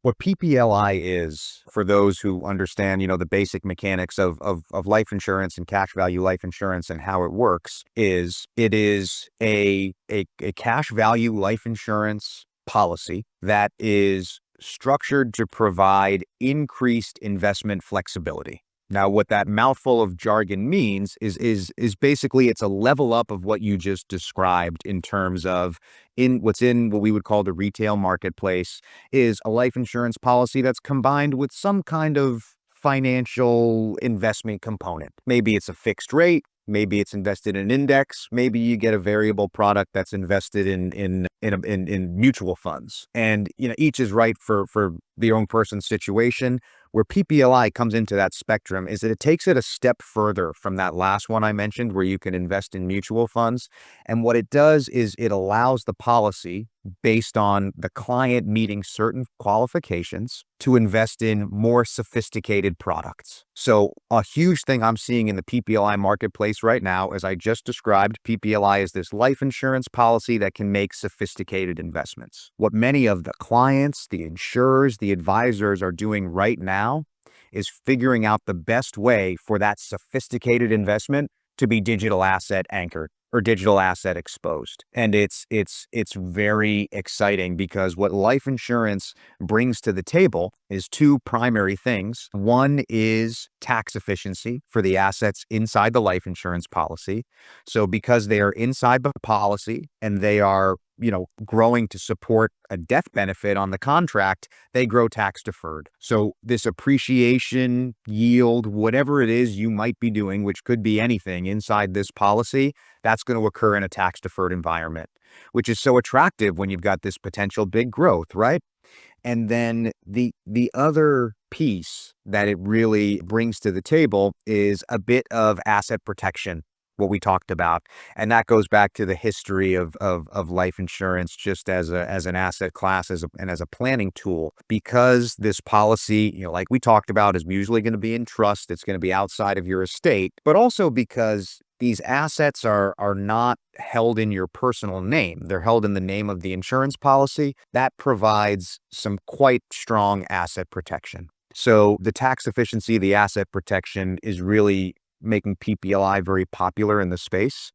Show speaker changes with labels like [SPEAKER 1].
[SPEAKER 1] What PPLI is, for those who understand, the basic mechanics of life insurance and cash value life insurance and how it works, is it is a cash value life insurance policy that is structured to provide increased investment flexibility. Now, what that mouthful of jargon means is basically it's a level up of what you just described in terms of in what we would call the retail marketplace is a life insurance policy that's combined with some kind of financial investment component. Maybe it's a fixed rate, maybe it's invested in index, maybe you get a variable product that's invested in mutual funds. And each is right for the own person's situation. Where PPLI comes into that spectrum is that it takes it a step further from that last one I mentioned, where you can invest in mutual funds. And what it does is it allows the policy, based on the client meeting certain qualifications, to invest in more sophisticated products. So a huge thing I'm seeing in the PPLI marketplace right now, as I just described, PPLI is this life insurance policy that can make sophisticated investments. What many of the clients, the insurers, the advisors are doing right now is figuring out the best way for that sophisticated investment to be digital asset anchored or digital asset exposed. And it's very exciting, because what life insurance brings to the table is two primary things. One is tax efficiency for the assets inside the life insurance policy. So because they are inside the policy and they are growing to support a death benefit on the contract, they grow tax deferred. So this appreciation, yield, whatever it is you might be doing, which could be anything inside this policy, that's going to occur in a tax deferred environment, which is so attractive when you've got this potential big growth, right? And then the other piece that it really brings to the table is a bit of asset protection, what we talked about. And that goes back to the history of life insurance, just as an asset class, and as a planning tool. Because this policy, like we talked about, is usually going to be in trust, it's going to be outside of your estate, but also because these assets are not held in your personal name. They're held in the name of the insurance policy. That provides some quite strong asset protection. So the tax efficiency, the asset protection, is really making PPLI very popular in the space.